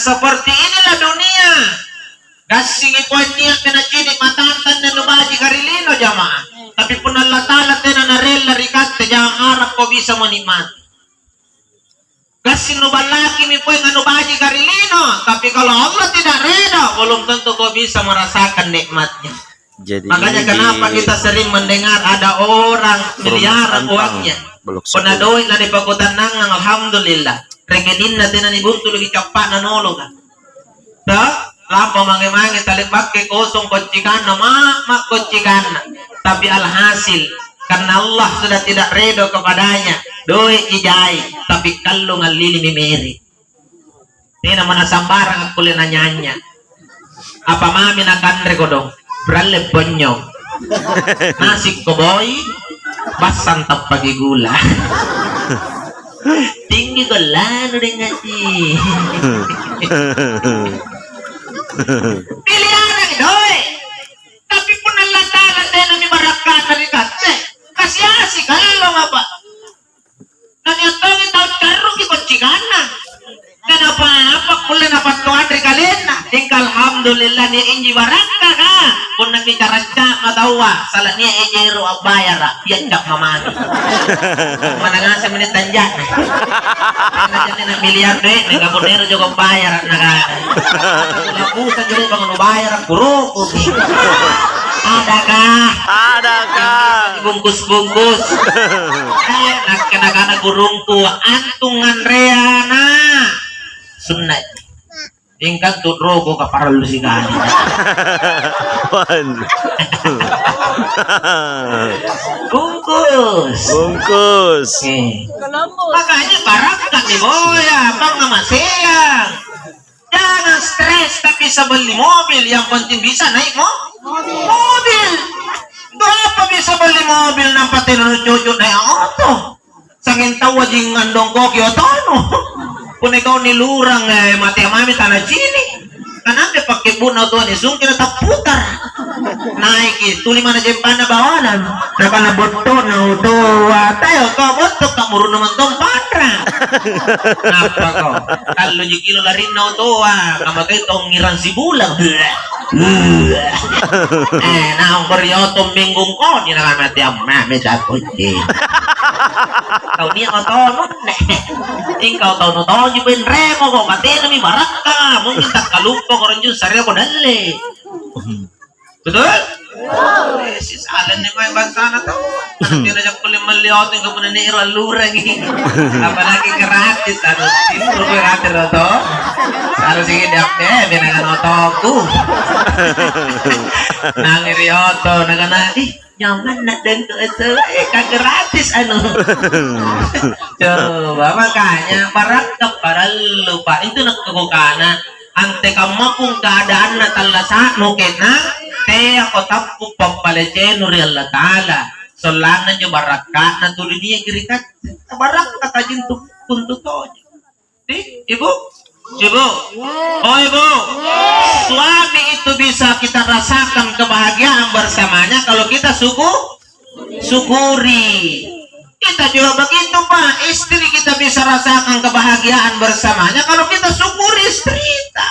seperti inilah dunia. Gasing ikuan niya pinachini matatan na nubaji karilino jamaah. Tapi pun Allah Ta'ala tena narela rikat jangan harap kau bisa menikmati. Gasing nubalaki mi poy nganubaji karilino. Tapi kalau Allah tidak reda, belum tentu kau bisa merasakan nikmatnya. Jadi makanya kenapa kita sering mendengar ada orang miliaran uangnya. Pernah doit na di pakutan nang alhamdulillah. Regedin na tinan ibuntu lagi capak na nolong kan. Lapa mange-mange talik pakai kosong kocikan na mak kocikan na. Tapi alhasil karena Allah sudah tidak redo kepadanya. Doit ijai tapi kalau ngalili mimiri. Ini namanya sambarang aku nanyanya. Apa mami nakan rekodong? Bralle bonyong. Nasi koboy basan tap pagi gula. Tinggi golan udah ngaji. Pilihan doi. Tapi pun Allah Ta'ala tena mi barakah dari kate. Kasih asik kalau apa? Nangyatong itaw karo ki kocigana. Kenapa apa kulen apa tuan dari kalian? Tinggal alhamdulillah ni inji barakah ka. Kung nagbicara ka matawa, salah niya ejero bayar ra, yan kap mamani. Mananga sa minitan dyan. Nandiyan na milyar de, nagabonero juga bayar naga. Labusan juga bang bayar puro. Adakah? Bungkus-bungkus. Nak gurungku antungan reana. Sunat. Tingkat tuh rogo kaparal lu sigani. Bungkus. Makanya barakah nih boya, bang ngamaseyang. Jangan stres tapi bisa beli mobil, yang penting bisa naik mobil. Berapa bisa beli mobil nampatin cucu naik auto? Sangin tahu wajing ngandong koki otono. Kung ikaw nilurang mati mami tanah sini. Kanang pakai buna tuan isung kita taputar. Naik itu lima na jempan na bawalan. Naka na boto na utuwa. Tayo ka boto ka muru naman tong patra. Apa ko? Kalau kilo larin na utuwa. Kamatay tong ngiran si bulang. Naong koryotong minggong ko. Di na mati ang mami sa kutsi. Kau ni ako tono. Ikaw tono tono. Jibin remo ko. Mati na mi barak ka. Mungkin tak kalupo ko rin yun. Sarili ko dali. Betul? Si Alan ni may bansa na to. Hindi na siya kuling maliot. Hindi ko na niiro alurang. Apalagi gratis. Ano? Sinuro ko gratis na to. Ano sige di ako binaganoto ko. Nangirioto. Nagana. Nyaman na din ko ito. Kagratis ano. Coba makanya parak ka para lupa. Itu nagkukukana. Ante kama kung keadaan na talasa no kena te ako tapu pampalece nuri Allah Ta'ala solana nyo baraka na tuloy niya girikat baraka tajin punto to ibu oh ibu suami itu bisa kita rasakan kebahagiaan bersamanya kalau kita syukuri. Kita juga begitu Pak, istri kita bisa rasakan kebahagiaan bersamanya kalau kita syukuri istri kita.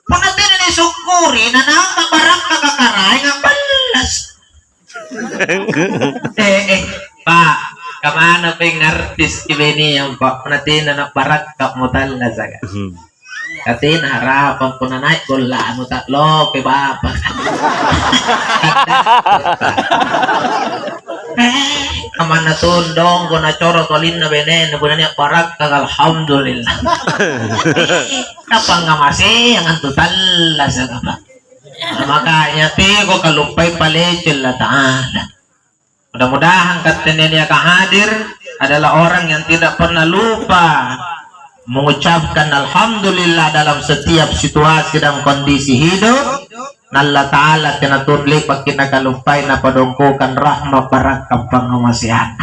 Kung natin ini syukuri, nanang barang kakakaray nga balas. Pak, kamana pa yung artist ibini yung Pak, kung natin nanak barak kap mo talaga. Katin harapan ko na naik gula mo tatlo kay Bapa. Aman na tundong ko na coro tolin na benen na bulan niya parak kag alhamdulillah. Kapang nga masih ang antutala sa kapa. Makanya tigo kalumpay palecil na Ta'ala. Mudah-mudahan katanya niya kahadir adalah orang yang tidak pernah lupa mengucapkan alhamdulillah dalam setiap situasi dan kondisi hidup. Allah Ta'ala tinatudli pag kinakalumpay na padungkukan rahma barakah pangumasihan.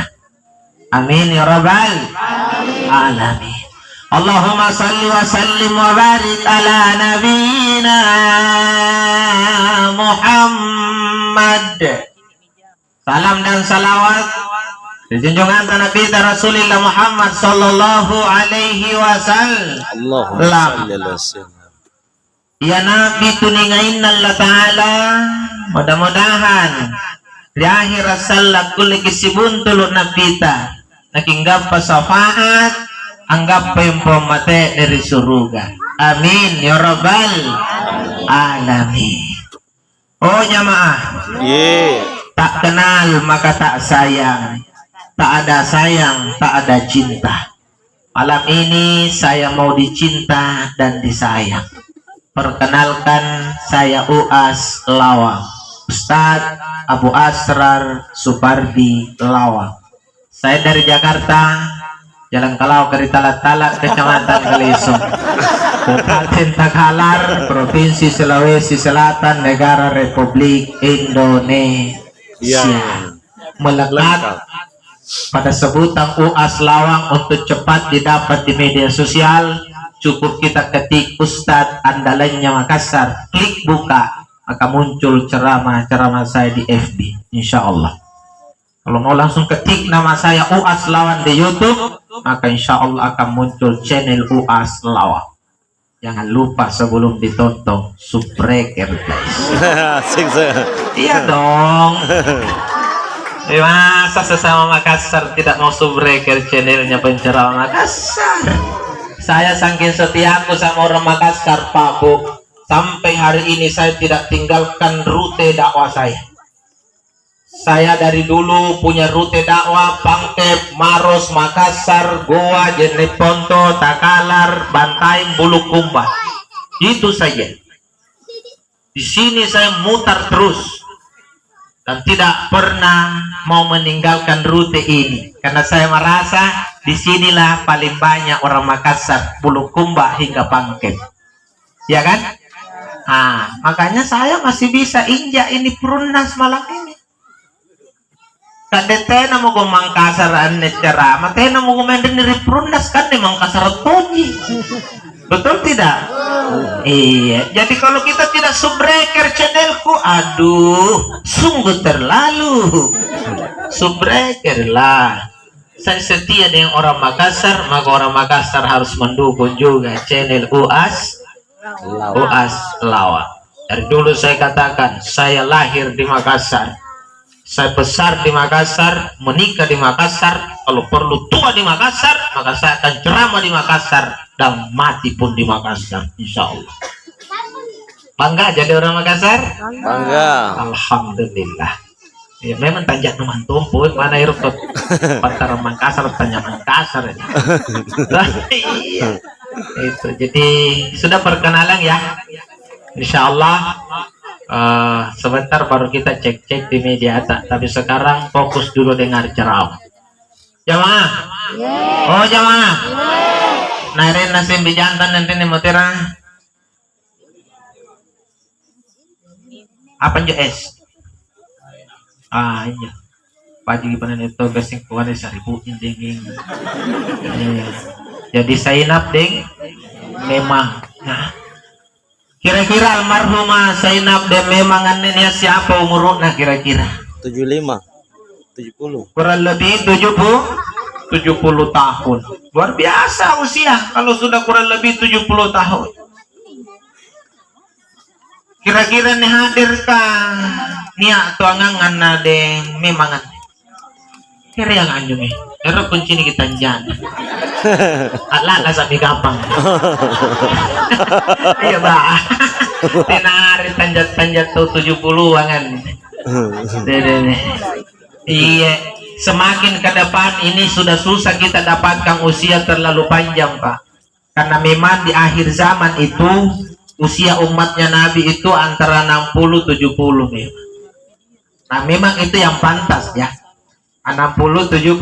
Amin ya rabbal alamin. Allahumma salli wa sallim wa barik ala nabiyina Muhammad. Salam dan salawat Junjungan tanah kita Rasulullah Muhammad sallallahu alaihi wasallam. Allahumma salli ala sayyidina. Ya Nabi tuningain Allah Ta'ala, mudah-mudahan di akhir salak kulit kisibun tulun nabita nakinggap pa safaat anggap pa yung pamate dari suruga. Amin ya rabbal alamin. Oh jamaah, tak kenal maka tak sayang, tak ada sayang, tak ada cinta. Malam ini saya mau dicinta dan disayang. Perkenalkan, saya Uas Lawang, Ustadz Abu Asrar Supardi Lawang. Saya dari Jakarta, Jalan Kalau dari Talak-Talak, Kecamatan Kalisong, Kabupaten Takalar, Provinsi Sulawesi Selatan, Negara Republik Indonesia. Melekat pada sebutan Uas Lawang untuk cepat didapat di media sosial. Cukup kita ketik Ustadz andalannya Makassar, klik buka, maka muncul ceramah-ceramah saya di FB, insya Allah. Kalau mau langsung ketik nama saya Uas Lawang di YouTube, maka insya Allah akan muncul channel Uas Lawang. Jangan lupa sebelum ditonton subscribe guys. Iya dong. Masa sesama Makassar tidak mau subscribe channelnya penceramah Makassar? Saya saking setiaku sama orang Makassar Pak Bu, sampai hari ini saya tidak tinggalkan rute dakwah saya. Saya dari dulu punya rute dakwah Pangkep, Maros, Makassar, Goa, Jeneponto, Takalar, Bantaing, Bulukumba. Itu saja. Di sini saya mutar terus dan tidak pernah mau meninggalkan rute ini karena saya merasa disinilah paling banyak orang Makassar, Bulukumba hingga Pangkep, ya kan? Makanya saya masih bisa injak ini Perumnas malam ini. Kadetena mau ke Makassar ane ceramah, tena mau komenden dari Perumnas kan di Makassar Toji, betul tidak? Iya. Jadi kalau kita tidak subscribe channelku, aduh, sungguh terlalu. Subscribe lah. Saya setia dengan orang Makassar, maka orang Makassar harus mendukung juga channel Uas Lawang. Dari dulu saya katakan, saya lahir di Makassar, saya besar di Makassar, menikah di Makassar, kalau perlu tua di Makassar, maka saya akan ceramah di Makassar dan mati pun di Makassar, insya Allah. Bangga jadi orang Makassar? Bangga. Alhamdulillah. Ya memang tanjak numan tumpul mana irut antara Makassar tanya Makassar ya. Iya. Itu jadi sudah perkenalan ya. Insya Allah sebentar baru kita cek-cek di media tapi sekarang fokus dulu dengar ceramah. Jamaah. Oh jamaah. Nairin nasim bijantan nanti nih mutira. Apa aja es? Iya. Pagi panen itu gasing keluar 1.000 dingin. Jadi Sainab ding memang. Nah, kira-kira almarhumah Sainab ding memang anaknya siapa umurnya kira-kira? 75, 70. Kurang lebih 70 tahun. Luar biasa usia kalau sudah kurang lebih 70 tahun. Kira-kira nih hadirkah niat tuangan nade memangan kira yang anjungi era kunci ini kita jangan Allah sapi gampang iya bah tenari tanjat tuh 70-an iya semakin ke depan ini sudah susah kita dapatkan usia terlalu panjang Pak, karena memang di akhir zaman itu usia umatnya Nabi itu antara 60-70 memang. Nah memang itu yang pantas ya, 60-70.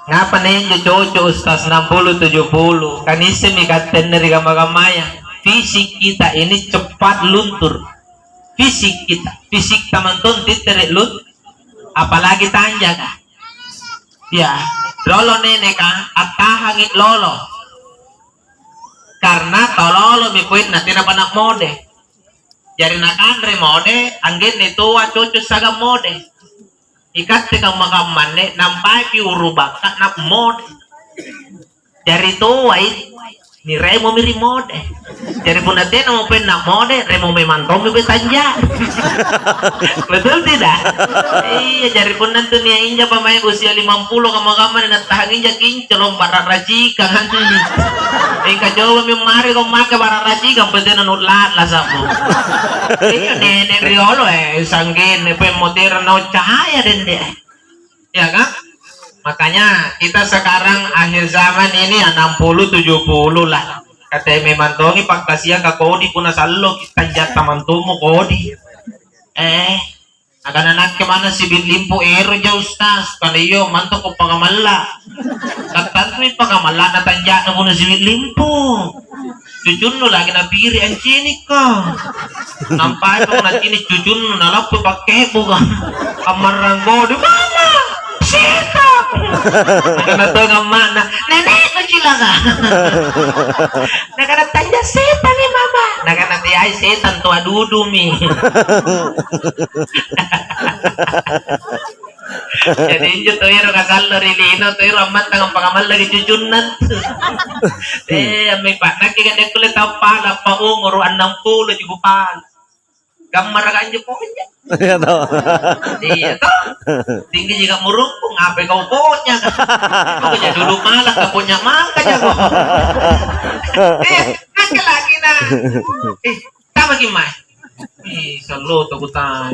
Ngapa nih yang cocok Ustaz 60-70? Kan isi mikaten dari gamaya. Fisik kita ini cepat luntur. Fisik kita, fisik taman-taman terik luntur. Apalagi tanjak. Ya, lolo nenek kan, atahangit lolo. Karena tololo mikuit na tinapanak mode. Jadi nakandre mode, anggit nito cocok sagam mode. ikat kang makamane nampai piuru bakat na mod dari tuai ni remo miri mode dari punate na mo pen na mode remo me mantom me tanja betul tidak iya dari punan tuh nia inja pamain usia 50 kama-kama na tahangin ja kincolong bararaji kang hantu ni ika jowa mi mari ko make bararaji kang pwede na nulat lah sapo iya nene riolo sanggen pe moderno cahaya den deh ya kan. Makanya kita sekarang akhir zaman ini 60-70 lah. Kata memang tongi pagkasiya ka kodi puna sallo kita jata mantumo kodi. Akan anak kemana si bilimpo ero ja ustas kaliyo manto ko pagamalla. Katan mi pagamalla na tanja na puna si bilimpo. Cucun no lagi na piri ang cinik ka. Nampai pag na cinik cucun no nalapo pagkebo ka. Amarang kodi mama. Sita. Nakana to nga mana. Nenek ko sila ka. Nakana tanya sita ni mama. Nakana tiyay setan to adudu mi. Jadi injo to iro kasalo rilino to iro aman tangang pangamal lagi cucunan. May panak kaya kulit pala pa umuro 60 juga pala. Gambar ka anjo po kanya. Iya toh. Iya toh. Tinggi juga murumpung, apa kau punya? Kau punya dulu malah kau punya mangka jago. Nanti lagi nah. Sama gimana? Selalu tuh kutang.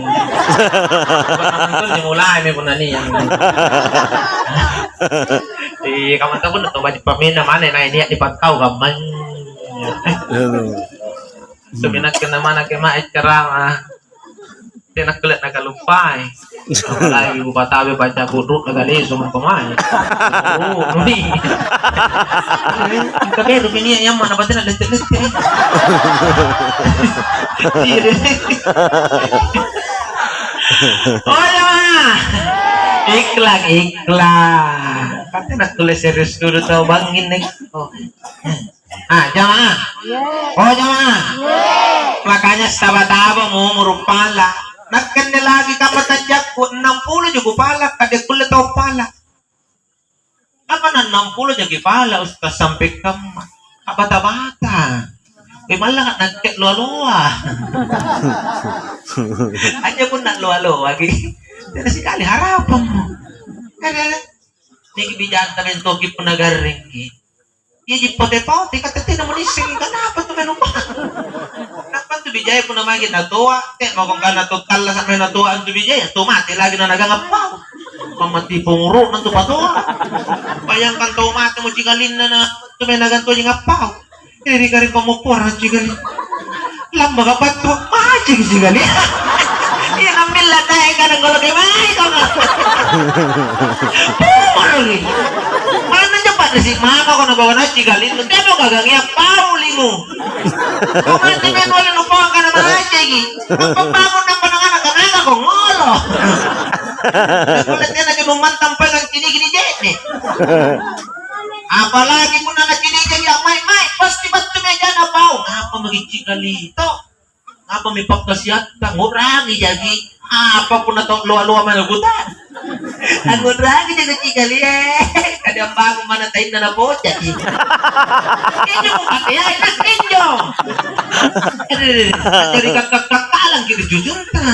Kan mulai nih pun nih yang. Kamu tahu pun tuh baju pemina mana nah ini di pantau kaman. Seminat kena mana kema cerama. Tinak kulit nakalupay. Lagi buka tabi baca buruk nagali suman pemain. Nuni. Tapi rupanya yang mana batin ada tenis. Oh ya. Iklan. Kata nak tulis serius dulu tau bangin nih. Jamaah. Oh jamaah. Makanya sahabat-sahabat mau merupala. Nakkan lagi kapatajak ko 60 juga pala kada kulit tau pala. Apa na 60 jadi pala ustaz sampai kam bata-bata. Malah nagke luwa-luwa. Aja pun nak luwa-luwa lagi. Tidak sekali harapan mo. Kada niki bijan tamen togi punagaring ki. Iya di pote-pote kata tina mo nising kenapa tuh menumpang. Kenapa tuh bijaya pun namanya kita tua, mau kong kana total lah sampai natua tuh bijaya, tuh mati lagi na nagangapau. Pamati pungro nanti patua. Bayangkan tuh mati mo cigalin na tuh may naganto yung ngapau. Hindi ka rin pamupor na cigalin. Lamba ka pa tuh macing cigalin. Iya ngambil lah tayo ka ng gulog may ka nga. Pumalo mana cepat si mama ko nabawa na cigalin mo demo kagangya pauli mo kumati men wala lupa ka na mga cigi pagpapangon ng pananganak kanaka ko ngolo kulit niya nagimumantang pa ng kinigini jet apalagi mo na nakinigin ya may pasti ba't tumedya na pao apa maging cigalito apa may pagkasyat ka ngurangi jagi apa pun na itong luwa-luwa managutan ang ngurangi jaga cigali kadang bago mana tayo na nabotya inyo mo kati ay nakinyo jadi kakak-kakalang kita jujur ta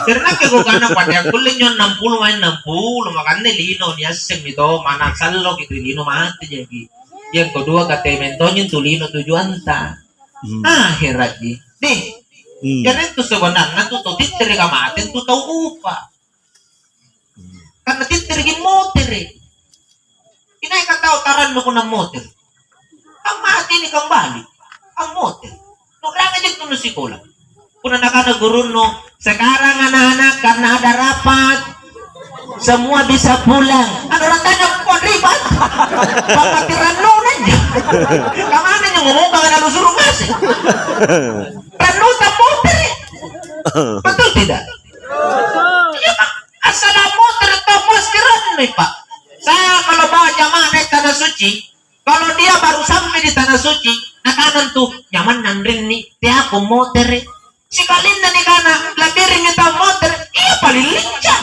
karena kagugana pada kulin yun 60 main 60 makanya lino niya sim ito manak salok itu lino mati jadi yang kedua kata mentonyo tulino tujuan ta herat nih karena itu sebenarnya tuh titiri ka mati tuh tahu upa karena titiri motor inay ka tao taran mo ko ng motor ang mati ni kang balik ang motor nukrang aja tuh sekolah kuna nakanagurun no sekarang anak-anak karena ada rapat semua bisa pulang ano ratanya po ribat pagkatiran no nanya kamana niya ngomong ka na lusurong kasi panuta motor betul tidak? Iya pak asal motor itu pastiran nih pak saya kalau bawa jamaah naik tanah suci kalau dia baru sampai di tanah suci nakanan tuh nyaman nandring nih tiap motor Si Kalinda ni kana labirin niya tao motor, iya paling lincah.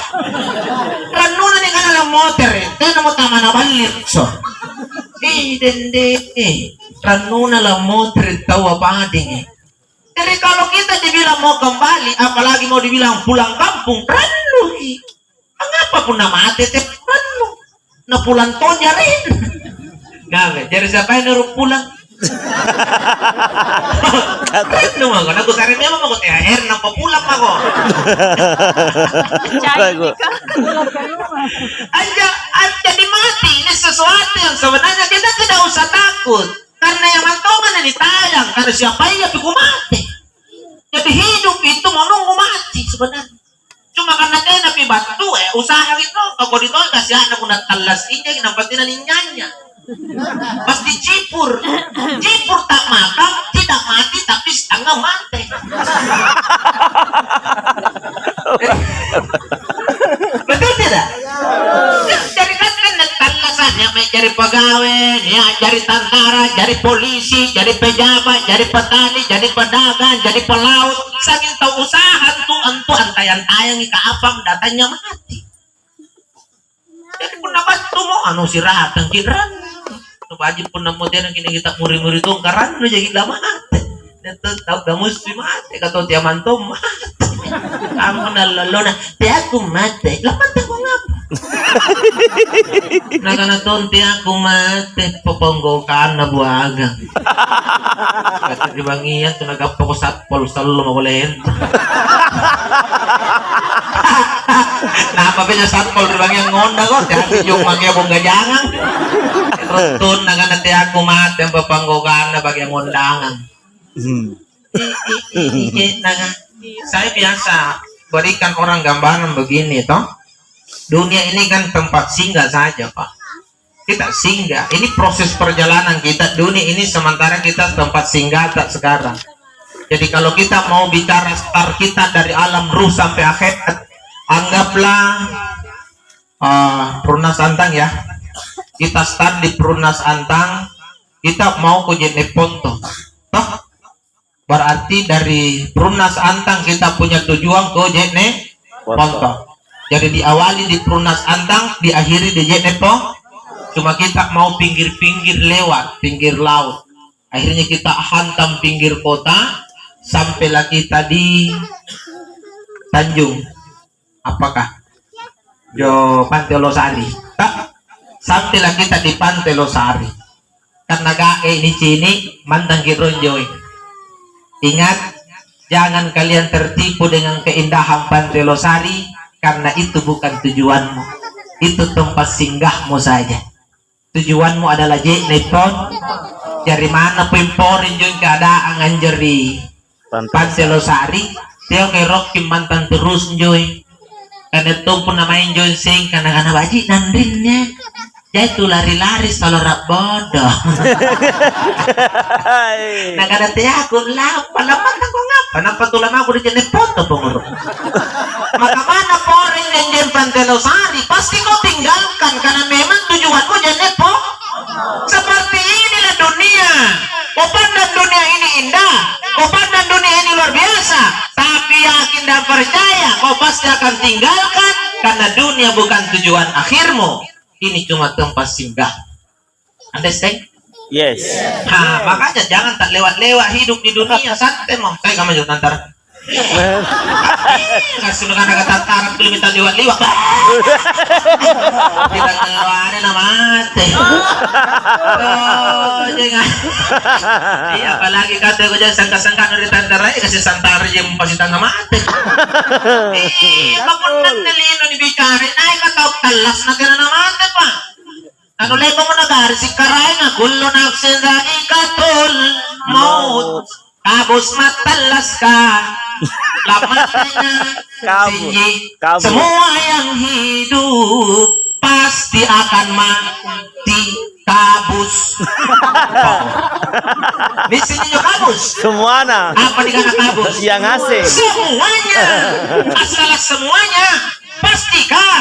Ranuna ni kana lang motor, kaya mo tama na balik so. Dende, ranuna lang motor tawa pa ding. Jadi kalau kita dibilang mau kembali, apalagi mau dibilang pulang kampung, ranu. Mengapa pun nama mati ranu? Na pulang tonya rin. Ngabe, jadi siapa yang nyuruh pulang? Ranu ako, nagusari niya mo ko THR nang papulang ako. Anja di mati, ini sesuatu yang sebenarnya kita tidak usah takut. Karena yang mantongan ini tayang, karena siapa yang aku mati. Jadi hidup itu mau nunggu mati sebenarnya. Cuma karena dia nabi batu usaha itu kalau dito kasih anak pun talas injak nampatin ninyanya. Pasti cipur tak makan, tidak mati tapi setengah mati. Betul tidak? Jadi kan talasannya jadi pegawai, ya jadi tentara, jadi polisi, jadi pejabat, jadi petani, jadi pedagang, jadi pelaut. Saking tahu usaha tuh antayang ika apang datanya mati. Jadi pun dapat tuh mau anu sirahat ang kiran. Wajib pun namo din ang kita muri-muri tuh karan no jadi lama mati. Ito tahu gamus si mati kato tiaman to mati. Kamu nalalo na tiya ko mati. Laman ta ko ngapa? Nakanaton tiya ko mati poponggokan na buaga. Kasi di bangiyan to nagapa ko satpol sa lulo makulen. Napapin na satpol di bangiyan ngonda ko tiya yung mangyabong gajangan. Terus tun naganati ako mati ang poponggokan na bagyang ngondangan. Saya biasa berikan orang gambaran begini toh. Dunia ini kan tempat singgah saja Pak. Kita singgah. Ini proses perjalanan kita. Dunia ini sementara kita tempat singgah tak sekarang. Jadi kalau kita mau bicara start kita dari alam ruh sampai akhirat, anggaplah Perumnas Antang ya. Kita start di Perumnas Antang. Kita mau ke Jeneponto. Toh berarti dari Perumnas Antang kita punya tujuan ke Jeneponto. Jadi diawali di Perumnas Antang, diakhiri di Jeneponto. Cuma kita mau pinggir-pinggir lewat, pinggir laut. Akhirnya kita hantam pinggir kota, sampailah kita di Tanjung. Apakah? Pantai Losari. Sampailah kita di Pantai Losari. Karena gae ini sini mantan kironjoy. Ingat, jangan kalian tertipu dengan keindahan Pantai Losari, karena itu bukan tujuanmu. Itu tempat singgahmu saja. Tujuanmu adalah Jenepon. Dari mana pimporin yung keadaan anjeri Pantai Losari. Teo kay Rocky mantan terus joy. Karena itu pun namain joy sing karena baji nandrinnya. Ya itu lari-lari selalu rak bodoh. Nah kada teh aku lama aku ngapa? Kenapa tuh lama aku di Jenepon tuh pengurus? Maka mana poring yang Pantai Losari pasti kau tinggalkan karena memang tujuanmu Jenepon. Seperti inilah dunia. Kau pandang dunia ini indah, kau pandang dunia ini luar biasa, tapi yakin dan percaya kau pasti akan tinggalkan karena dunia bukan tujuan akhirmu. Ini cuma tempat singgah. Understand? Yes. Nah, makanya jangan tak lewat-lewat hidup di dunia, santai mau. Kayak kamu juga nanti. Kasih dengan agak tantaran belum minta lewat-lewat. Kita ngeluarin nama mati. Oh, jangan. Iya, apalagi kata gue jangan sangka-sangka dari tantaran kasih santar yang pasti tangga mati. Mapuntan nilino ni bicari, ay kataw talas na gana naman pa. Ano lego mo nagari si karay nga gulo nafsin ikatul maut. Kabus matalas ka. Lamat na sinyi. Semua yang hidup pasti akan mati. Kabus. Misinya nyo kabus. Semua na. Apa di kana kabus? Yang asing. Semuanya. Asal semuanya. Pastikah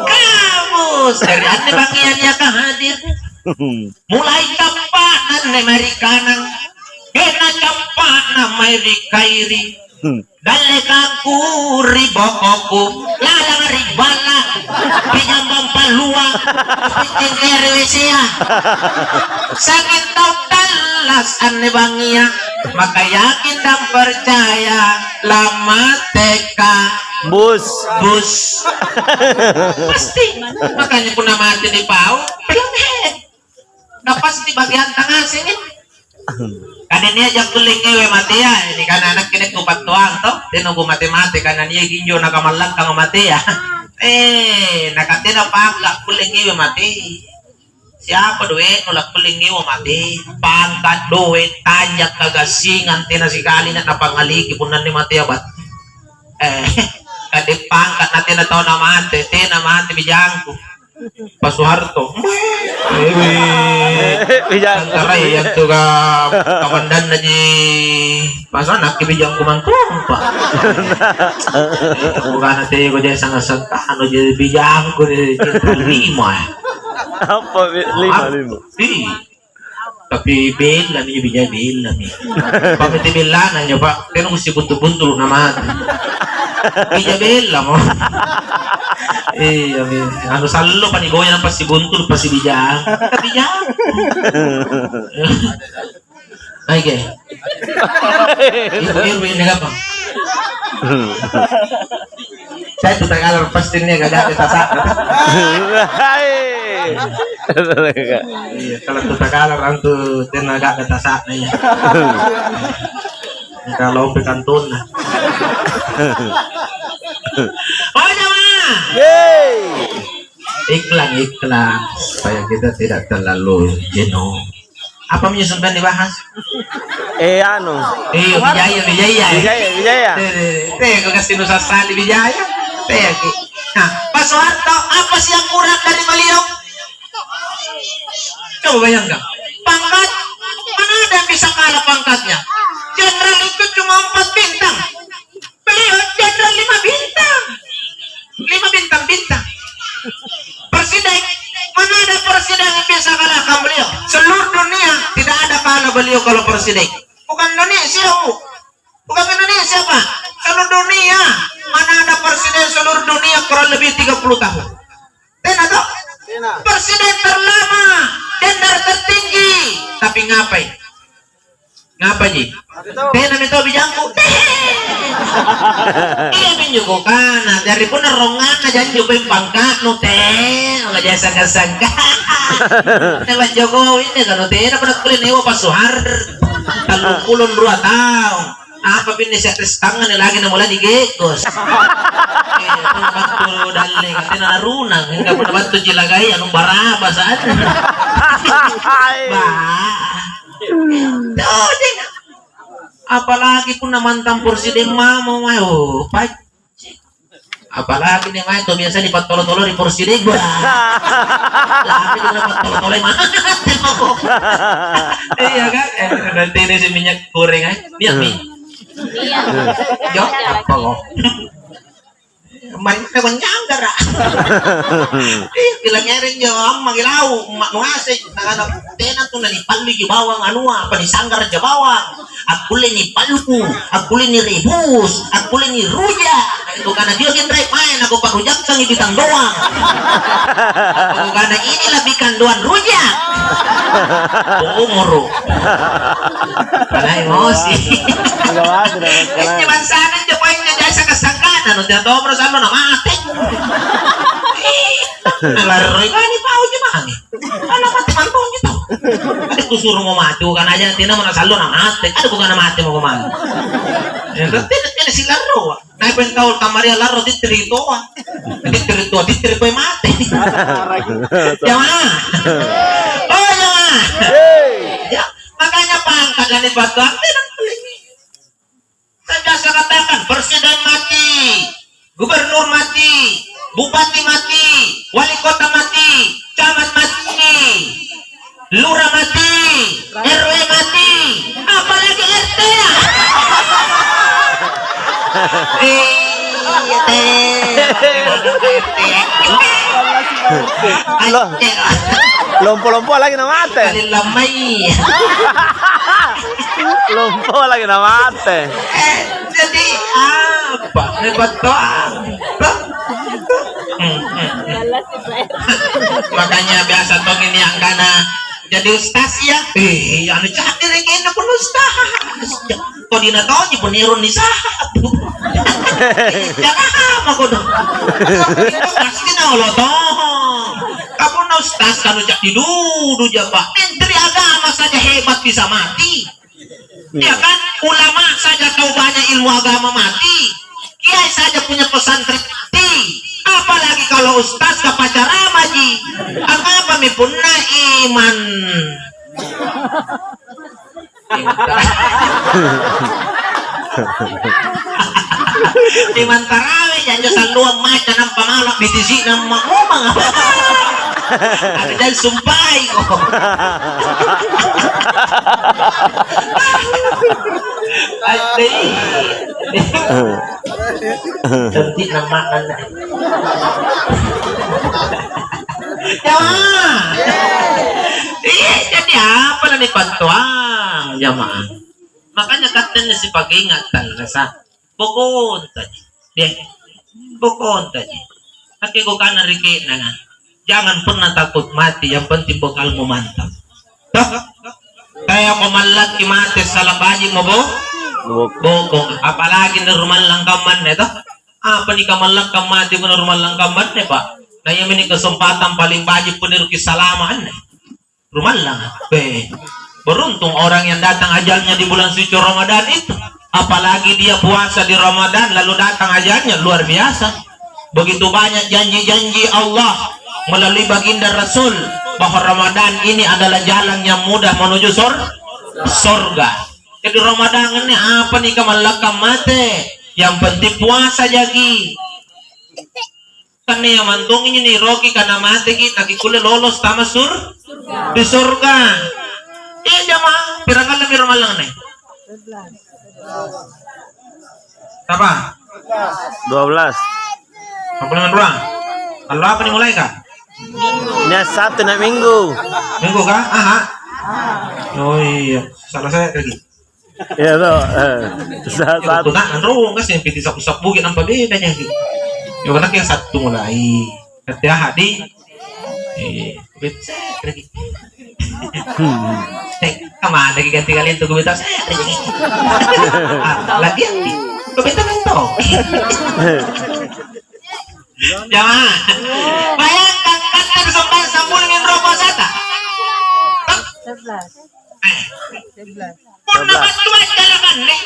kabus. Dari ane bagiannya hadir. Mulai kampanan na Amerikanang. Kena campanan Amerikairi. Dale kangku ribokoku lalang ribala pinjambang palua piting RWCA sakit tau talas ane bangia maka yakin dan percaya lama teka Bus. pasti makanya pun nama mati di pau bilang nggak pasti bagian tengah sini karena ini aja kuling ngewe mati ya ini kan anak kini kupat tuang toh dia nunggu mati karena dia ginjo nakamalang kang mati ya nakatina pangkat kuling ngewe mati siapa duit nolak kuling ngewe mati pangkat duit tanjak kagasingan tina sekali na napangaliki pun nanti mati abat kadip pangkat nanti na tao na mati tina mati bijangku Pasuharto Bijang. antara yang juga kamandan na di pasanak kibijang kumantong pa bukan nanti ko dyan sa ano dyan bijang ko di lima Apa? Lima. tapi bil lang yung bijay bil lang pamiti bilanan nyo pa pero kung si buntul-buntul naman bijay bil lang mo ano salo panigoyan pa si buntul pa si bijang ay ke Irwin nga pa saya itu Tagalog pasti niya gagawin tasak iya kalau itu Tagalog ang tu tinaga na tasak na niya kalau pikantun na oh naman Yay! iklan supaya kita tidak terlalu jenuh apa menyusun kan dibahas Ano? Bijaya kau kasih nusa sali Bijaya nah Pak Soeharto apa sih yang kurang dari beliau coba bayangkan pangkat mana ada yang bisa kalah pangkatnya jenderal itu cuma 4 bintang beliau jenderal 5 bintang 5 bintang presiden mana ada presiden yang bisa kalahkan beliau seluruh dunia tidak ada kalah beliau kalau presiden bukan Indonesia Pak seluruh dunia mana ada presiden seluruh dunia kurang lebih 30 tahun tidak presiden terlama jenderal tertinggi tapi ngapain Ji tena mito bijangku iya pinjuko kana dari pun rongan na jangan jupin pangkat no teh nggak jasa sangka Pak Jokowi ini kan tena pada kulin ewa pasuhar 32 tahun apa pindah sa tangan lagi na mula digekos bantu dali katena narunang hingga pun bantu jilagay anong baraba saan apalagi pun namantang presiden mamo mayo apalagi nih mayo tuh biasa dipatolo-tolo di presiden gua lagi tuh dipatolo-tolo mana iya kan nanti ini si minyak goreng aja lihat nih jok apa lo main kawan nyanggar bilangnya rin jom magilaw mangasig nang tenan to nalipal gi bawang anua panisanggar ja bawang akuli ni paluku akuli ni rebus akuli ni ruja itu karena dia gen drive main aku parujak sang ibitang doang aku karena ini lebih kanduan rujak umur karena emosi cuman sana aja poinnya jasa kesangkaan anu dia dobro sama na mati nalaroy ka ni pao gimana nih ano mati mantong gitu ada kusuruh mau mati kan aja tina mana salo na mati ada bukan na mati mau kemana tina si laro na pentawol kamaria laro ditrito ditrito mati jangan oh jangan ya makanya pangkat dan ibatuan saya katakan presiden mati gubernur mati, bupati mati, wali kota mati, camat mati, lurah mati, RW mati, apalagi RT ya? Lompo-lompo lagi na mate. Lamay. Lompo lagi na mate. jadi apa? Hebat doang. Makanya biasa tong ini yang kana jadi ustaz ya. Anu cak diri kena pun ustaz. Kok dina tau ni penirun ni sah. Jangan aku dong. Pasti na Allah toh. Kamu na ustaz kan ucap didudu jaba. Menteri agama saja hebat bisa mati. Ya kan? Ulama saja tahu banyak ilmu agama mati. Kiai saja punya pesantren mati. Apalagi kalau ustaz ke pacaran maji. Apa mi punna iman. Iman tarawih jangan saluang maca nang pamalak bitisi nang mangumang. Ada dan sumpai kok. Adi. Cantik nama anda. Jamaah. Iya, jadi apa nih pantuang jamaah? Makanya katanya si pag-ingatan rasa bukon tadi. Deh, bukon tadi. Kaki ko ka nariki na nga. Jangan pernah takut mati, yang penting bekalmu mantap. Kaya kumalat mati salah baji mo bo? Bokong. Apalagi na rumalang kaman ito. Apa ni kamalang kamati mo na rumalang kaman eh pak? Na yung ini kesempatan paling baji pun niruki salaman eh. Rumalang. Beruntung orang yang datang ajalnya di bulan suci Ramadan itu. Apalagi dia puasa di Ramadan lalu datang ajalnya, luar biasa. Begitu banyak janji-janji Allah melalui baginda Rasul bahwa Ramadan ini adalah jalan yang mudah menuju surga. Jadi Ramadan ini apa nih kamalakam mate? Yang penting puasa jagi. Karena yang mantung ini nih Rocky karena mati kita kikule lolos sama di surga. Iya jamaah, pirakan lebih Ramadan nih. Apa? 12. Sampai dengan ruang. Kalau apa nih mulai kah? Ini Sabtu na Minggu. Minggu kah? Aha. Oh iya, salah saya lagi. Ya toh. Satu. Nah, nandung kasi piti sa bukit ang pabidanya. Yung anak yang satu mulai. Hati-hati. Lagi. Kemana lagi ganti kalian tuh kubitas? Lagi kubitas itu. Jangan. Bayangkan kata kesempatan sambulin rokok sata. 11. Pun naman tuwag dalaman ni.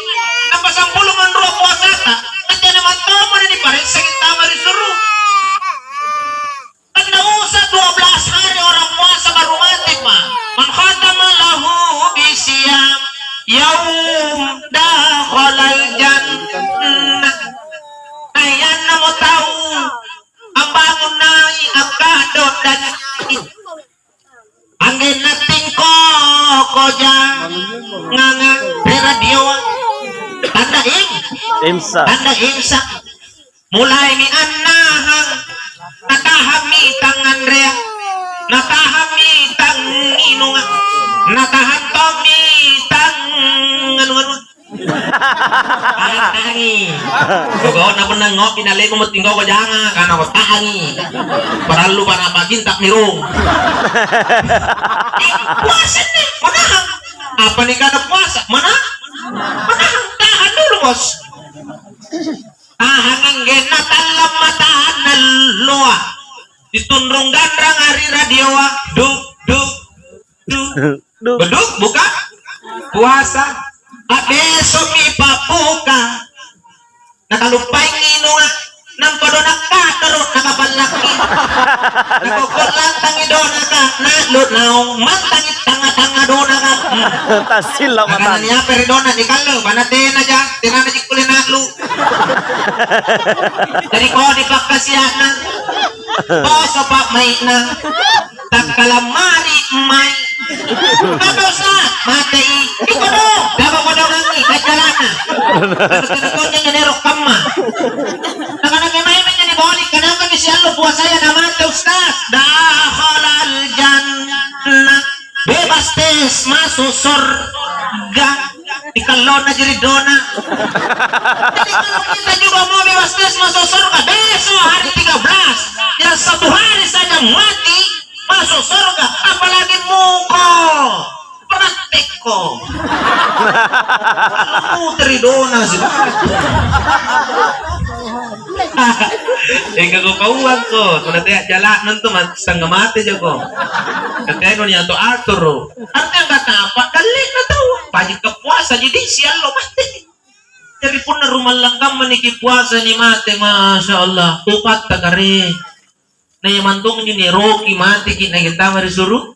Napasambulong ang rokok sata. Kaya naman tama na ni parin sakit tama rin suru. Pag nausa 12 hari orang puasa barumatik ma. Man khatama lahu bisiyam yaum dakhalal jannah. Ayan na mo tahu ang bangon na akado dan angin nating ko dyan nga radio tanda imsa mulai ni anahang natahamitang Andrea natahamitang inunga natahantomitang ano tangi kau na pun ngopi na lego mo tinggaw ko jangan karena ko tangi paralu para magintak mirung puasa nih manahang apa nih kada puasa manahang tahan dulu bos tahan ang genatalam matahan na loa ditundrung gandrang hari radio beduk buka puasa besok ipapuka nakalupay nginunga nang padonak ka taro nakabalaki nakukulang tangi dona ka nalut naong mantangit tanga-tanga dona ka Tasil lah mata. niya perdona di kalau banatin aja tina na jikulin nalu jadi ko di pakasiana boso pak may na takalamari may kadosa matei ikono dapat ko daw nang ikalana terus kinakonya niya nero kama nakanagimay niya ni balik kanang kami si Allah puasaya na mata ustaz dakhalal jannah bebas tes masuk surga Dikalon na jadi dona. Jadi kalau kita juga mau bebas masuk surga besok hari 13, yang 1 hari saja mati masuk surga, apalagi muko praktekko. Putri dona sih. Yang kau kauan ko, kung tiyak jalan tuh setengah mati jago. Katanya niya to atur. Artinya kata apa? Dalik na tahu. Pajik ke puasa jadi sial lo mati. Jadi pun na rumalanggam maniki puasa ni mati, masya Allah. Upat takari. Na yung mantung ni Rocky mati kita mari suruh.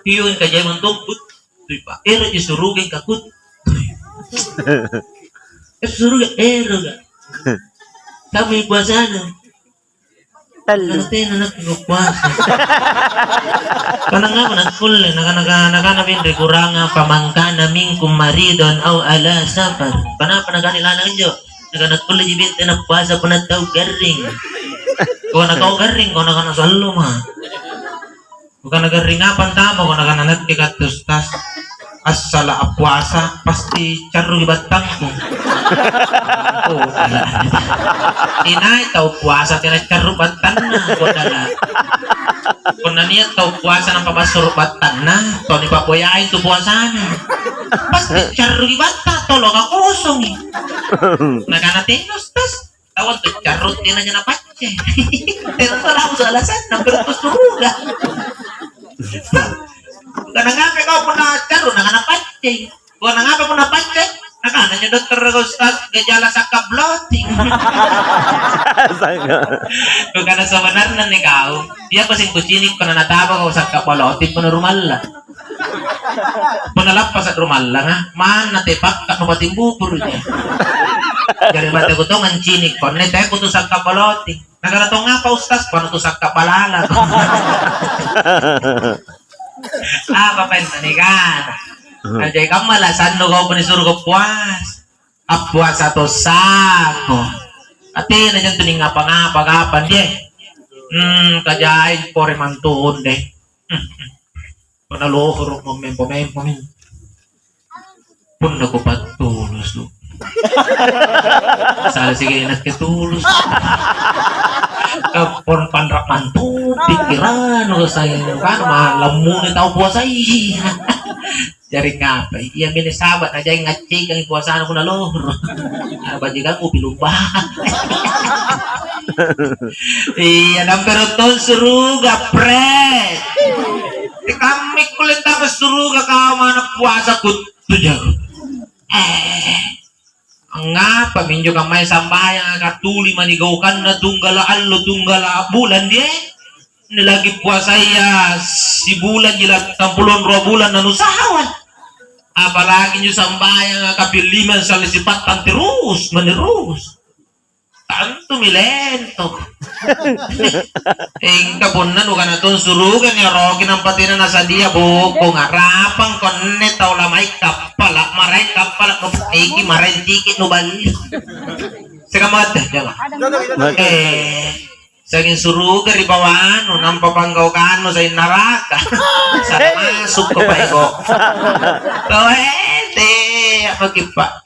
Yun kajay mantung put. Tuy pa. Ero isuruh kay kakut. Suruh ka ero ka. Kami puasa na. Nanti anak puasa. Karena nga managkul nakanabin kurang pamangkana mingkum maridon au ala safar. Kenapa nakanilala nyo? Nakanagkul jibit na puasa panataw garing. Kung nakaw garing, kung nakanasalo ma. Kung nagaring apan tama, kung nakananat kikatustas. Asala puasa pasti caru batang ko. Oh, inay tau puasa tira caru batang na ko dala. Kung niya tau puasa ng pabasuro batang na, to ni papoyain tu puasa na. Pasti caru batang tolo ka kusong. Naganatenos tas tawag to caru tina niya na patse. Pero tala sa alasan na pero suruga. Karena ngapain kau pernah caru nangan paceng, gua nangape pernah paceng, nangan nanya dokter Ustaz gejala sakap bloating. Karena sebenarnya nih kau, dia pasing kucinik pernah nataba kau sakap bloating pernah rumah lah, pernah lapas at rumah lah, nah mana tepak tak nubatin bubur dia. Jadi bate ko to ngan cinik kon, nih teh kutu sakap bloating. Nagara to ngapa Ustaz, pernah tu sakap balala. Apa pentanikan? Aja kamu malasan no kau penisuruh kau puas. Puas atau sako. Ati na dyan tuning ngapa kapan dia. Kajain pore mantun deh. Panalohor momen. Pun ako patulus lu. Salah sige inas ketulus. Kapon panrak mantu pikiran ko saya kan malamu ni tao puasa iya. Jari ngapa iya mini sahabat aja yang ngacik ang puasa ko na lohor. Bajikan ko pilubah. Iya number ton suruga pre. Kami kulit tapos suruga ka mana puasa ko tujago. Ngapa minjo kamay sambayang katuli manigawkan na tunggala allo tunggala bulan dia nilagi puasa ya si bulan jilat 62 bulan na nusahawan apalagi nyo sambayang kapiliman sa lisipatan terus menerus tanto milento kapunan ukan atun surugan ya rogi ng patina na sa dia buko nga rapang konne tau lamay kapala maray kapala no patiki maray tiki no bali sekamat jaga saging surugan ribawan no nang papanggaw kano sa inaraka sa masuk ko pa iko kawete apa kipa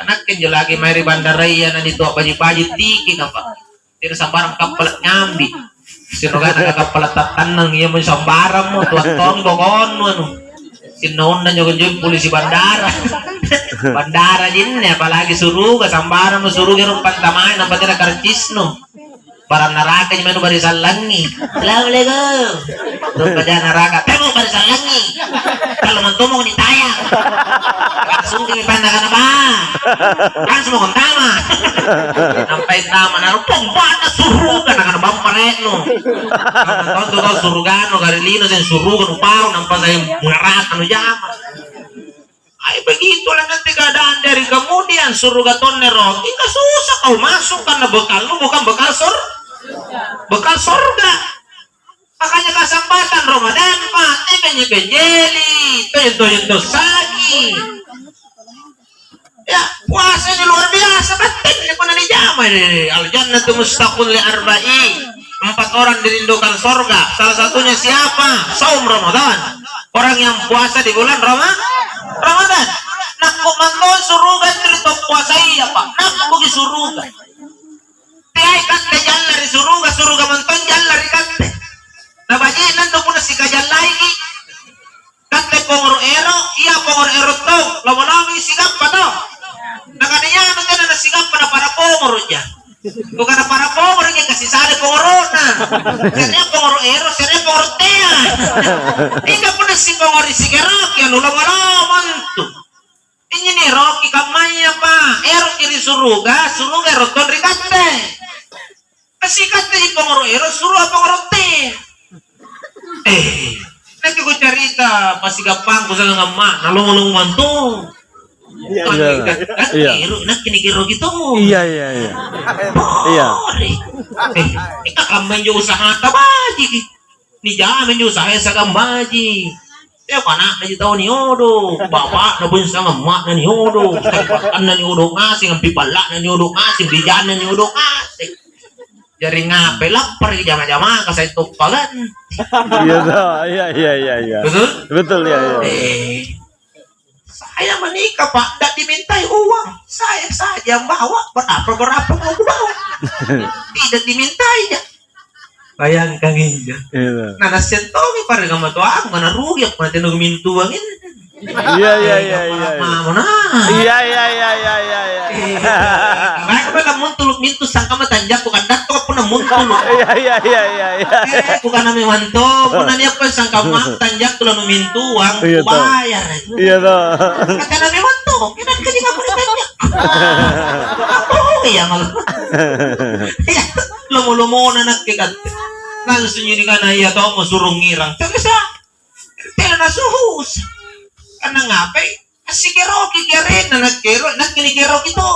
anak kan lagi mari bandaraya na dito paji-paji tiki apa tira sambarang kapal nyambi sino ka nakakapal tatanang iya mo sambarang mo tuwang bokon ano sinon na nyo kanyo polisi bandara bandara din apalagi suruga sambarang mo suruga rin pantamay ng patira karchis no parang naraka nyo mano barisan langi Assalamualaikum doon ka dyan naraka temo barisan langi kalau mantumong ni tayang sungki panda ka na ba kan semua kong tama sampai tama na rupong bata surugan na ka na ba pareno tonto ka surugano karilino sen surugan uparo nampak saya munaraka no jama ay begitu lang nanti keadaan dari kemudian surugaton nero ika susah kau masuk karena bekal lu bukan bekal surga makanya kesempatan Ramadan mati penjeli toyo sagi ya puasanya luar biasa betul ya kuna dijama al jannatu mustaqul li arba'i 4 orang dirindukan surga salah satunya siapa saum Ramadan orang yang puasa di bulan Ramadan Nako manton surugan dito puasay apa. Nako gi surugan. Tiay katte jalla ri suruga manton jalla ri katte. Nabaji nando puna si kajal lagi. Katte pongoro ero, iya pongoro ero to. Lama-lama sigap pa to. Nakaniya nanti na sigap para pongoro dyan. Bukan para pongoro niya kasi sali pongoro na. Sanya pongoro ero, sanya pongoro tea. Ika puna si pongoro si Rocky, ano lama-lama to. Ini nih Rocky kamanya pa. Ero kiri suruga ero to ri katte. Kasi katte di pongoro ero, suruga pongoro tea. Nanti ko cerita pasti gampang ko sa nga ma nalong-long manto. Iya. Iya. Nak kinikiro gitu. Iya. Iya. Ika kamay nyo usaha tabaji. Ni jamin nyo usaha sa gambaji. Kaya panak na jitaw ni Odo. Bapak na bunsa nga ma na ni Odo. Kaipakan na ni Odo ngasing. Ang pipala na ni Odo ngasing. Bijan na ni Odo ngasing. Jari ngape lapar di jama-jama kasih tupalan. Iya. Betul ya. Saya menikah Pak, tidak dimintai uang. Saya saja yang bawa, berapa mau bawa. Tidak dimintainya. Bayangkan ini. Nah, nasentomi pada gambar tuang, mana rugi aku nanti nunggu mintuang ini. Iya. Mana? Iya. Mereka pada muntuluk mintu sangka matanjak bukan dato pun muntuluk. Iya. Bukan nami manto, pun nani apa sangka matanjak tuh lalu mintu uang bayar. Iya toh. Kata nami manto, kita kerja kamu ditanya. Apa ya malu? Ya, lomo na nakikat. Langsung ini kan ayah tau mau suruh ngirang. Terus tidak nasuhus. Karena ngapain? Si Rocky kira nakkinikero gitu.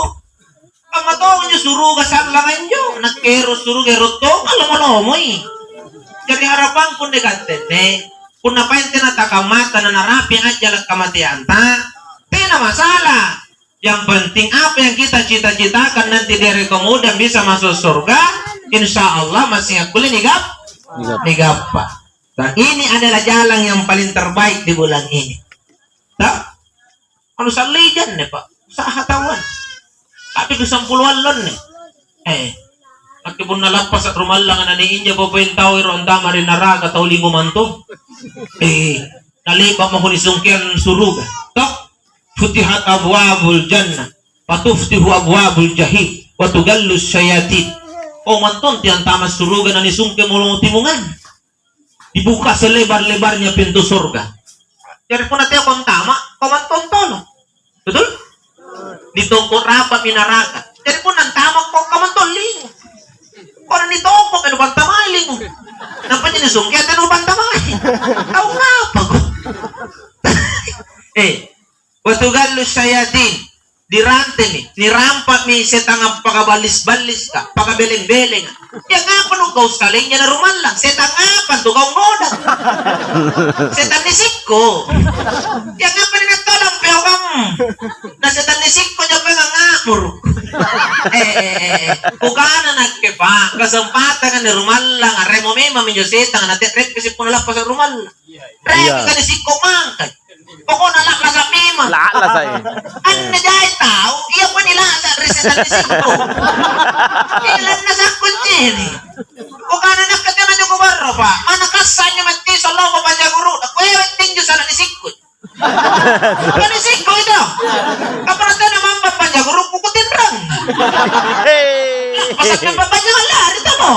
Kamu tahu nyo suruh kasalangan nyo. Nakkero suruh geroto. Alam-alamoy. Jadi harapan pun dekatete. Kung napain tinatakamata na narapi aja lang kamatian ta. Tidak masalah. Yang penting apa yang kita cita-citakan nanti dari kemudian bisa masuk surga. Insya Allah masih ngakulin nigapa. Dan ini adalah jalan yang paling terbaik di bulan ini. Tak? Ano sa lijan nih Pak? Sa hatawan. Tapi kesampuluan lon nih. Nakipun nalapas at rumalang na niinja po tao ironda marinaraga tao lingo manto. Nalipa mo kunisungkian suruga. Tak? Futihat abwabul jannah. Patuftihu abwabul jahim. Watugallus syayatid. O manton tiyan tamas suruga na nisungke mulong timungan. Dibuka selebar-lebarnya pintu surga. Jadi pun nanti akong tama, kamanton tono. Betul? Ditungkot rapat minaraka. Jadi pun nang tama ko kamanton ling. Kung nitungkot, ano bang tamay ling? Nampak niya nisungkit, ano bang tamay? Tau ngapa ko? Watugalus sayatin. Dirante nih, nirampak mi setang pakabalis-balis ka, pakabeleng-beleng. Ya nga pa nung gaus kaling niya na ruman lang, setang apan to gaung noda. Setang nisik ko. Ya nga pa ninagtolang pero kang na setang nisik ko niya pa nga ngamur. Kukana nagkepa, kasempatan nga ni ruman lang, aremo may maminyo setang natin, red kasi po nalapas sa ruman lang. Red ka nisik ko mangkay. Poko nalak sa pima. Lala saya. Ano na dahil tao? Iya pa nila sa resetan ni Siko. Ilan na sa kuntini. O ka na nakatira niyo kubarro pa. Manakasan niyo mati sa loko pa niya guru. Nakwewet din niyo sa ni Siko. Ano ni Siko ito? Kaparata naman pa niya guru kukutin rang. Pasak na pa niya lari ito mo.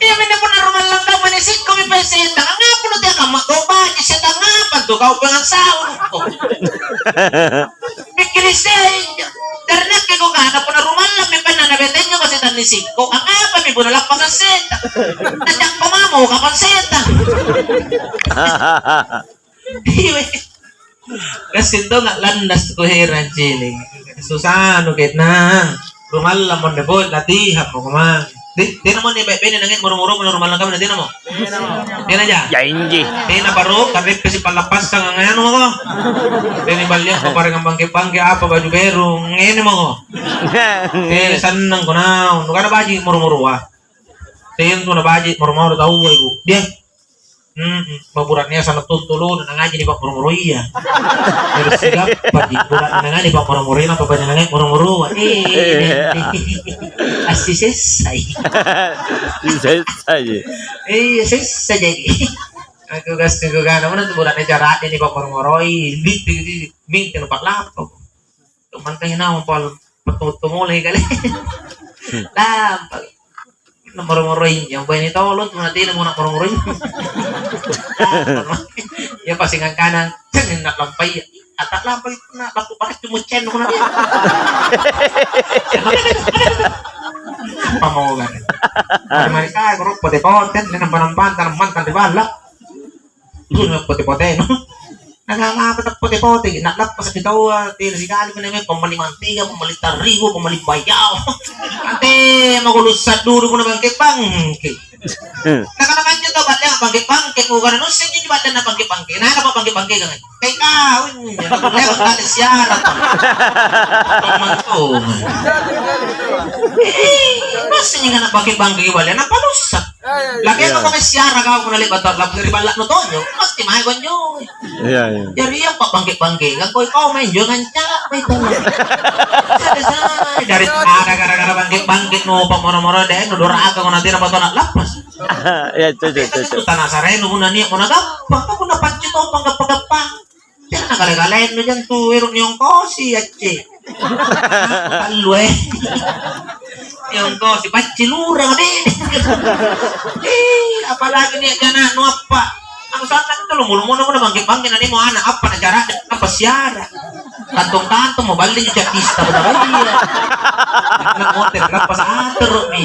Iya may na po na rumal lang daw manisik ko may peseta. Ang nga po na diya ka magoba. Isa na nga pa to. Kau pengang sahur ko. Mikirisay. Darnak ko ka na po na rumal lang. May pananabeten nyo kasi tanisik ko. Ang nga pa may bunalak pa sa seta. Nandiyak pa mamo ka pang seta. Kasi ito nga landas ko heran chilling. Susano kit na. Rumal lang mo na po. Latihap mo kumang. Di naman ni Bebe nangit murumuro normal lang kami na di na mo. Di na dyan. Ya inji. Di na baro karip kasi palapas sa ngayon mo ko. Di ni balya ko parang ang bangke-bangke apa baju beru ngayon mo ko. Di sanang ko na. Nuka na baji murumuro ah. Di yun ko na baji murumuro tau ko. Di. Baburannya sana tuntulun nang aja di Pak Murumuruya. Terus sigap pagi bulan nang aja di Pak Murumuruya apa banyak nang Murumuru. Asih selesai. Selesai. Selesai jadi. Aku gas aku kan mana tuh bulan acara di Pak Murumuruya. Bing tempat laptop. Teman kayak nama pal petutu mulai kali. Lampak. Murumuruin yang bayi itu lo tuh nanti mau nak murumuruin. Ya pasti ngan kanan jangan nak lampai atak lampai nak lapu pakai cuma cen mana dia apa mau kan mereka korok pote-pote dan nampan tanam di balak itu nak pote-pote no nggak apa pote-pote nak lapas kita tahu tidak sekali menemui pembeli mantiga pembeli terigu pembeli bayau nanti mau lulusat dulu mau bangkit Nak aja tuh baca bangkit bukan nusin jadi baca na bangkit nah apa bangkit kan kayak kawin lewat kali syarat teman tuh nusin yang nak bangkit balik apa nusak lagi aku kami syarat kau kena lihat batal lagi dari balak nutonyo pasti main gonyo Iya. jadi apa bangkit kan kau main jangan capek itu dari gara-gara bangkit no pamoro-moro deh nu doraga nanti apa tuh nak lapas Ya, cocok. tanah sareno muna niya muna gampang ako napansin to panggap-pagapa yan nagale-galen no dyan tuwiro niyong kosi atche talwe yung kosi pachilura nga din apalagi niya dyan no apa ang saan ka nito lumulumuna mo na bangkit-bangkit na mo anak apa na jara na pasyara kantong-kantong mo balik yung chatista mo na kaya nag-motel ka pa sa atero ni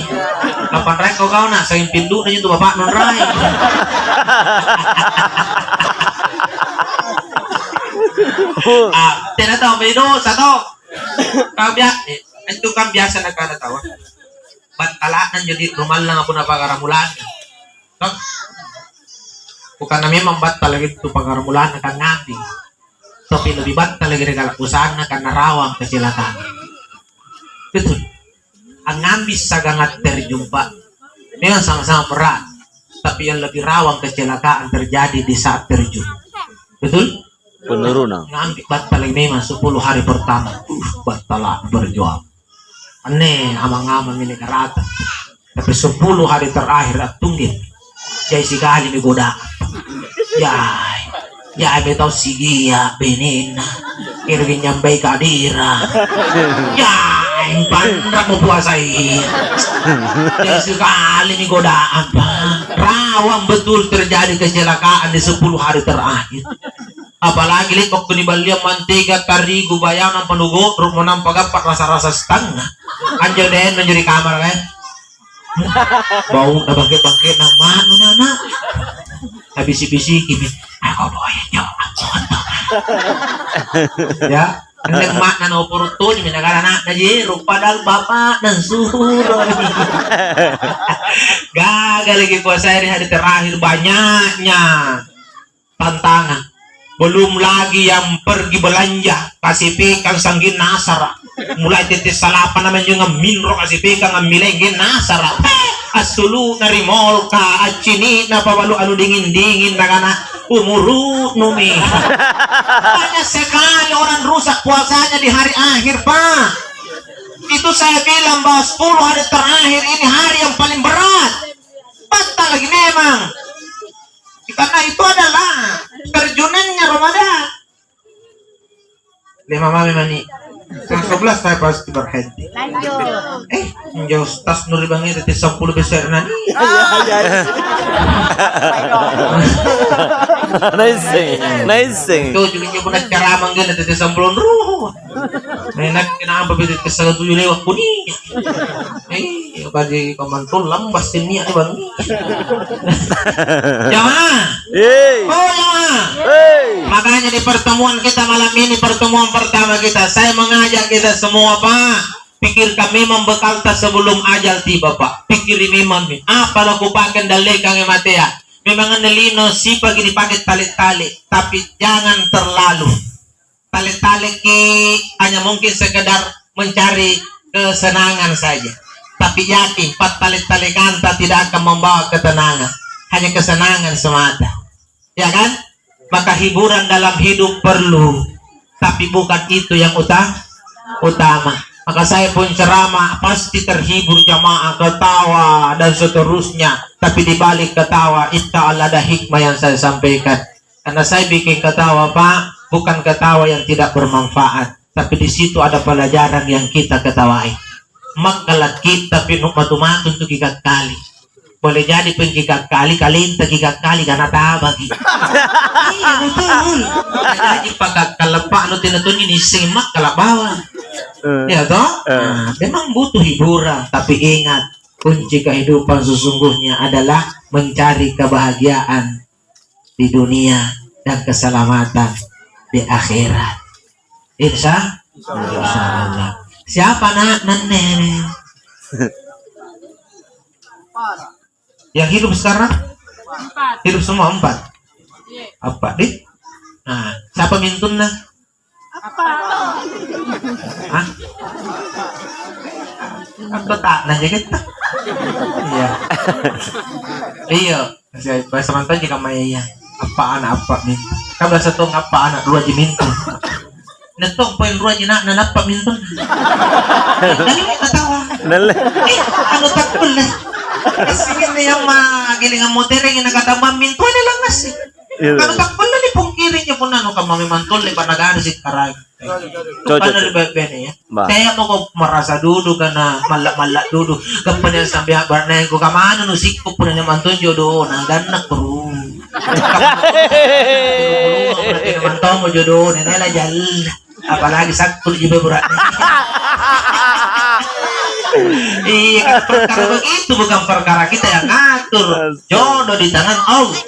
kapan rin ko na sa yung pindu na yung tumaba nun ray tinataw may no sa to ito kang biasa nagkanatawa ba't talaan jadi rumal lang ako na pagaramulan no? Bukan na memang bat talaga ito pagaramulan na kang ngabi tapi lebih bat talaga regalakusan na kang narawang kecelakaan betul ang ngambis sa gangat terjumpa memang sama-sama berat tapi yang lebih rawan kecelakaan terjadi di saat terjun betul Penurunan. ngambis bat talaga memang 10 hari pertama bat talaga berjuang aneh amang-amang ini karata tapi 10 hari terakhir at tunggil jay sikali may goda ya betaw sige ya benina irgin nyambay kadira ya pandra mo puasai jay sekali may godaan pa rawang betul terjadi kecelakaan di 10 hari terakhir apalagi lihat waktu ni balia mantiga tarigu bayangan penugo rumunang pagapak rasa-rasa setengah anjir deh menjadi kamar kan bau na bangkit-bangkit na mana habis-bisi kimi ako boyan nyo ya ang mak na naupuruto nyo minagara na jiro padahal bapak dan suruh gagal lagi puasa hari terakhir banyaknya tantangan belum lagi yang pergi belanja kasih pekan sanggin nasara mulai titis salapan naman yung minro kasih pekan milengin nasara asulu na rimol ka at chini na pawalo ano dingin-dingin na kana umuru numi banyak sekali orang rusak puasanya di hari akhir pak itu saya bilang bahwa 10 hari terakhir ini hari yang paling berat batal lagi memang karena itu adalah terjunannya Ramadan 5 mami mani yang 11 saya pasti berhenti Lanjut. jauh tas nuri bangi itu 10 besar nani Nice. itu juga nyo punag karamang gana itu 10 ruh may nagkinaan pabitit ka sa tuyo lewat kuning pagi kamantul lambas niya di bangi jamaah Hey. oh jamaah Hey. makanya di pertemuan kita malam ini pertemuan pertama kita saya mengajak kita semua pak pikirkan memang bekal tak sebelum ajal tiba pak pikir memang apa laku pakai dalek kang matea memang nelino si pagi dipakai tali-tali tapi jangan terlalu tali-tali hanya mungkin sekedar mencari kesenangan saja tapi yakin tali-tali kanta tidak akan membawa ketenangan hanya kesenangan semata Ya kan? Maka hiburan dalam hidup perlu, tapi bukan itu yang utama. Maka saya pun ceramah pasti terhibur jamaah, ketawa dan seterusnya. Tapi di balik ketawa, insya Allah ada hikmah yang saya sampaikan. Karena saya bikin ketawa Pak, bukan ketawa yang tidak bermanfaat, tapi di situ ada pelajaran yang kita ketawai. Makalat kita pinuk matu-matu untuk gigat kali. Boleh jadi pun gigat kali, kalian gigat kali karena tabag. Iya betul. Jadi pakai kalepak nu tinatun ini simak kalabawang. Ya toh? Nah, memang butuh hiburan, tapi ingat kunci kehidupan sesungguhnya adalah mencari kebahagiaan di dunia dan keselamatan di akhirat. Insya Allah. Siapa nak nenek? Yang hidup sekarang? Hidup semua 4. Apa deh? Nah, siapa mintun nah? Hah? Apa tak nanya kita? Iya. Iya. Bahasa mantan jika maya apa anak apa minta. Kan bahasa tong apa anak 2 minta. Netong poin 2 jinak nanapa minta. Dali mo katawa. Nala. Ano takul na? Sige na yung magiling ang motereng yung nakatama minto na lang nasi. Ano takul na ni pungkirin niya po na no kamami mantol ni panagano si karag. Paano rin ba ya? Kaya mo ko marasa dudu ka na malak dudu. Kapan yan sabi habar na ko kamano no sikpo po na naman to jodo na ganak bro. Naman to mo jodo nila jal. Apalagi sakto di beberapa. Iya, perkara begitu bukan perkara kita yang ngatur. Jodoh di tangan Allah.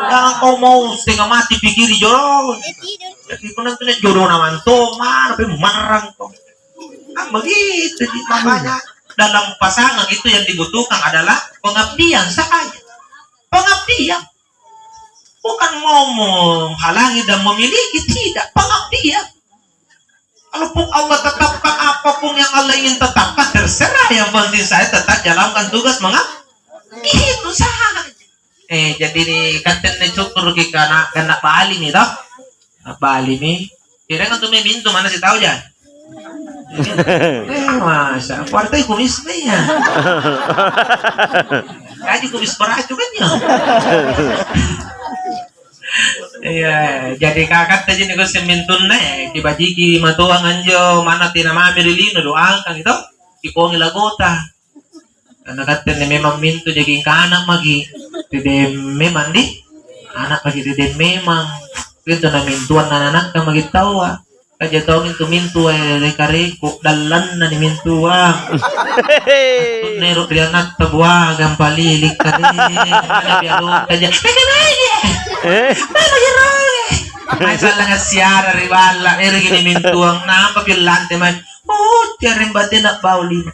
Yang kau mau setengah mati pikiri jodoh. Jadi pun nanti jodoh naman to mana tapi marang kau. Kan begitu makanya dalam pasangan itu yang dibutuhkan adalah pengabdian saja. Pengabdian. Bukan mau menghalangi dan memiliki, tidak, pengabdian. Kalaupun Allah tetapkan apapun yang Allah ingin tetapkan, terserah. Yang penting saya tetap jalankan tugas mengabdi. Itu saja. Jadi nih kantin nih cukur kita nak Bali nih toh. Bali nih. Kira kan tuh mintu mana sih tahu ya? Masa partai kumis nih ya. Kaji kumis beracu kan ya. Iya, jadi kakak tadi nih gue semintun nih, kibajiki matuang anjo mana tina mami lilino doakan itu, kipongi lagota. Karena kata nih memang mintu jadi anak magi, tidak memang di anak magi tidak memang itu na mintuan anak kan magi tawa. Kaja tahu mintu dari kariku dalan na ni mintuang. Nero dia nak tabuah gampalilik kari, mana biaru kaja. May salah nga siara ribala eri gini mintuang nampak yung lante man tiyarin ba din na bauli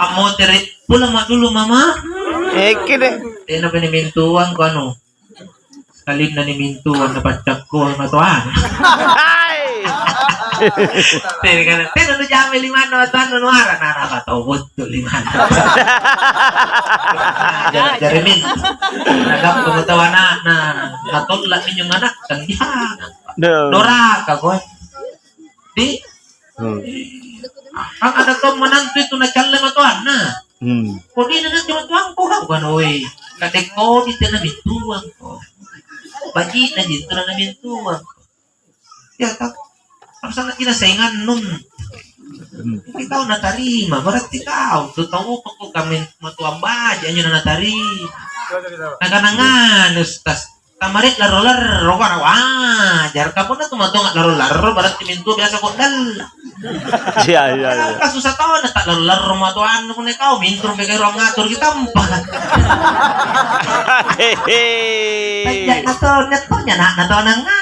amo tiri pulang dulu mama kira na pa ni mintuang ko ano kalim na ni mintuang na pacak ko ang natuan tiri ka na tino no jami 5 no atan no nuara na nakatawod to 5 jari min nagap tumatawa na natulak ninyong anak kan diha Dora ka ko di ang anak ko mananto ito na challe matuan na kung di na natin matuan ko ha ganoy kadek ko dito na mintuan ko baji na dito na mintuan ko ya tak harus sangat kinasaingan nun ikaw natarima berarti kau tahu kok kami matuang baja nyo na natarima naganangan ustas kamarit laro-laro ka wajar ka po na tumatong laro-laro berarti minto biasa ko dal kaso sa tao na tak laro-laro matuan kung ikaw minto may kayo ang ngatur kita mpa na to nya na to na nga